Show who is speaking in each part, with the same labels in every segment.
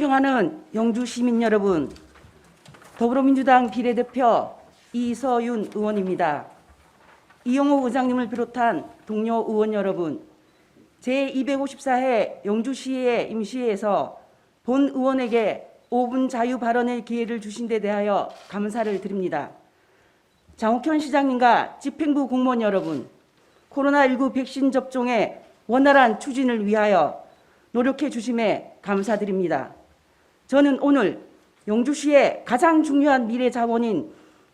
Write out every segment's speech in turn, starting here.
Speaker 1: 존경하는 영주 시민 여러분, 더불어민주당 비례대표 이서윤 의원입니다. 이용호 의장님을 비롯한 동료 의원 여러분, 제254회 영주시의 임시회에서 본 의원에게 5분 자유 발언의 기회를 주신 데 대하여 감사를 드립니다. 장옥현 시장님과 집행부 공무원 여러분, 코로나19 백신 접종의 원활한 추진을 위하여 노력해 주심에 감사드립니다. 저는 오늘 영주시의 가장 중요한 미래 자원인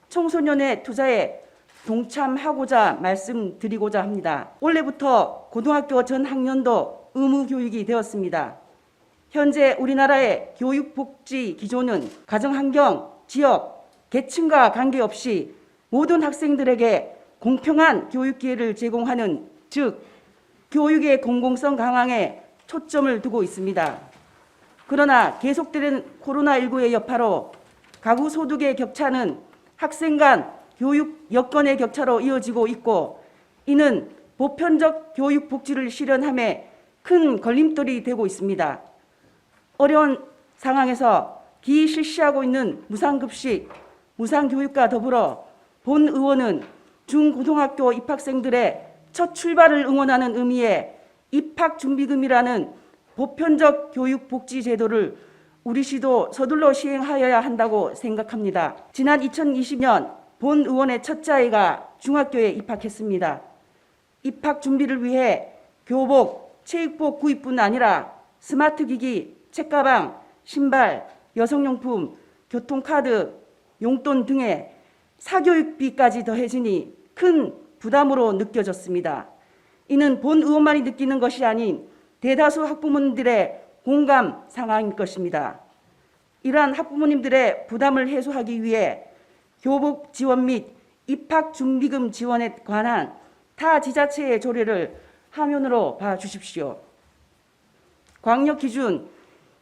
Speaker 1: 청소년의 투자에 동참하고자 말씀드리고자 합니다. 올해부터 고등학교 전 학년도 의무 교육이 되었습니다. 현재 우리나라의 교육복지 기조는 가정환경, 지역, 계층과 관계없이 모든 학생들에게 공평한 교육 기회를 제공하는, 즉 교육의 공공성 강화에 초점을 두고 있습니다. 그러나 계속되는 코로나19의 여파로 가구 소득의 격차는 학생 간 교육 여건의 격차로 이어지고 있고, 이는 보편적 교육 복지를 실현함에 큰 걸림돌이 되고 있습니다. 어려운 상황에서 기실시하고 있는 무상급식, 무상교육과 더불어 본 의원은 중고등학교 입학생들의 첫 출발을 응원하는 의미의 입학준비금이라는 보편적 교육복지 제도를 우리 시도 서둘러 시행하여야 한다고 생각합니다. 지난 2020년 본 의원의 첫째 아이가 중학교에 입학했습니다. 입학 준비를 위해 교복, 체육복 구입뿐 아니라 스마트 기기, 책가방, 신발, 여성용품, 교통카드, 용돈 등의 사교육비까지 더해지니 큰 부담으로 느껴졌습니다. 이는 본 의원만이 느끼는 것이 아닌 대다수 학부모님들의 공감 상황일 것입니다. 이러한 학부모님들의 부담을 해소하기 위해 교복 지원 및 입학 준비금 지원에 관한 타 지자체의 조례를 화면으로 봐주십시오. 광역 기준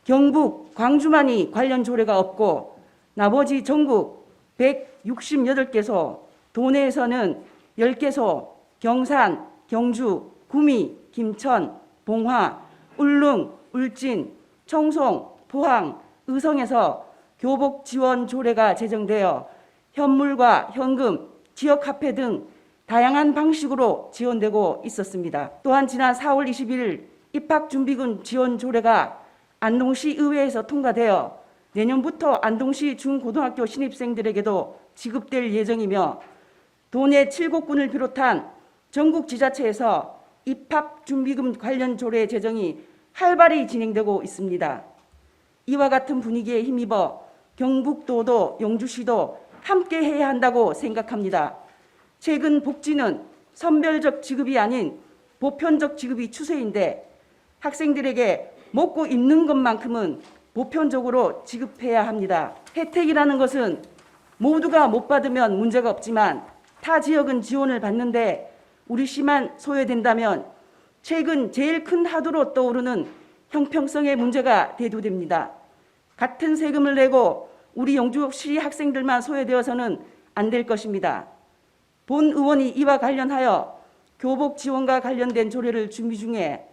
Speaker 1: 경북, 광주만이 관련 조례가 없고 나머지 전국 168개소, 도내에서는 10개소, 경산, 경주, 구미, 김천, 봉화, 울릉, 울진, 청송, 포항, 의성에서 교복 지원 조례가 제정되어 현물과 현금, 지역화폐 등 다양한 방식으로 지원되고 있었습니다. 또한 지난 4월 21일 입학준비금 지원 조례가 안동시 의회에서 통과되어 내년부터 안동시 중고등학교 신입생들에게도 지급될 예정이며, 도내 7곳군을 비롯한 전국 지자체에서 입학준비금 관련 조례 제정이 활발히 진행되고 있습니다. 이와 같은 분위기에 힘입어 경북도도 영주시도 함께 해야 한다고 생각합니다. 최근 복지는 선별적 지급이 아닌 보편적 지급이 추세인데, 학생들에게 먹고 입는 것만큼은 보편적으로 지급해야 합니다. 혜택이라는 것은 모두가 못 받으면 문제가 없지만 타 지역은 지원을 받는데 우리 시만 소외된다면 최근 제일 큰 화두로 떠오르는 형평성의 문제가 대두됩니다. 같은 세금을 내고 우리 영주시 학생들만 소외되어서는 안 될 것입니다. 본 의원이 이와 관련하여 교복 지원과 관련된 조례를 준비 중에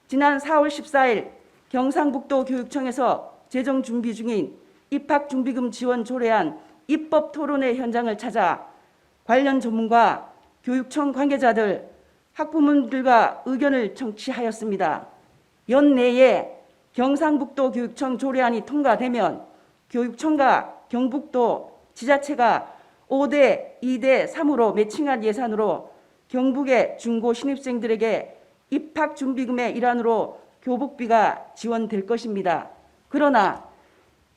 Speaker 1: 지난 4월 14일 경상북도 교육청에서 제정 준비 중인 입학준비금 지원 조례안 입법 토론회 현장을 찾아 관련 전문가, 교육청 관계자들, 학부모님들과 의견을 청취하였습니다. 연내에 경상북도 교육청 조례안이 통과되면 교육청과 경북도 지자체가 5대 2대 3으로 매칭한 예산으로 경북의 중고 신입생들에게 입학준비금의 일환으로 교복비가 지원될 것입니다. 그러나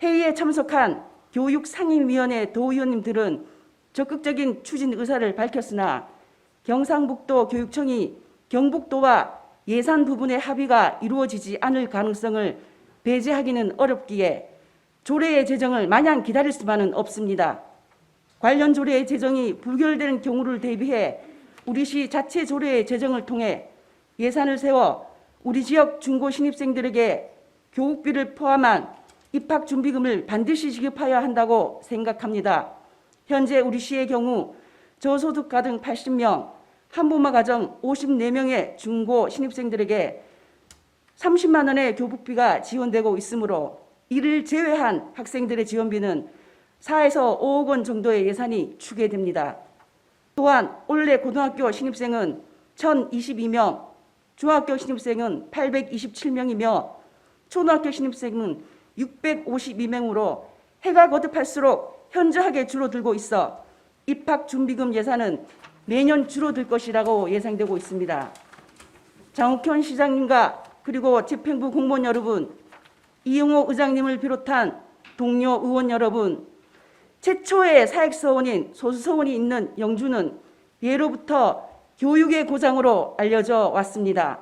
Speaker 1: 회의에 참석한 교육상임위원회 도의원님들은 적극적인 추진 의사를 밝혔으나 경상북도 교육청이 경북도와 예산 부분의 합의가 이루어지지 않을 가능성을 배제하기는 어렵기에 조례의 제정을 마냥 기다릴 수만은 없습니다. 관련 조례의 제정이 부결되는 경우를 대비해 우리 시 자체 조례의 제정을 통해 예산을 세워 우리 지역 중고 신입생들에게 교육비를 포함한 입학준비금을 반드시 지급하여야 한다고 생각합니다. 현재 우리 시의 경우 저소득 가정 80명, 한부모 가정 54명의 중고 신입생들에게 30만 원의 교복비가 지원되고 있으므로 이를 제외한 학생들의 지원비는 4에서 5억 원 정도의 예산이 추계됩니다. 또한 올해 고등학교 신입생은 1,022명, 중학교 신입생은 827명이며 초등학교 신입생은 652명으로 해가 거듭할수록 현저하게 줄어들고 있어 입학 준비금 예산은 매년 줄어들 것이라고 예상되고 있습니다. 장욱현 시장님과 그리고 집행부 공무원 여러분, 이용호 의장님을 비롯한 동료 의원 여러분, 최초의 사익서원인 소수서원이 있는 영주는 예로부터 교육의 고장으로 알려져 왔습니다.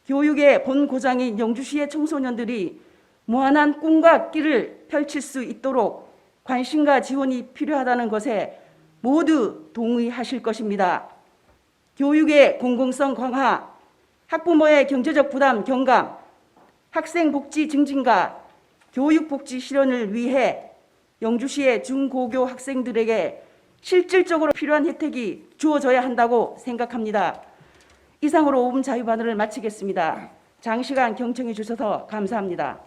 Speaker 1: 교육의 본고장인 영주시의 청소년들이 무한한 꿈과 끼를 펼칠 수 있도록 관심과 지원이 필요하다는 것에 모두 동의하실 것입니다. 교육의 공공성 강화, 학부모의 경제적 부담 경감, 학생 복지 증진과 교육 복지 실현을 위해 영주시의 중고교 학생들에게 실질적으로 필요한 혜택이 주어져야 한다고 생각합니다. 이상으로 5분 자유반언을 마치겠습니다. 장시간 경청해 주셔서 감사합니다.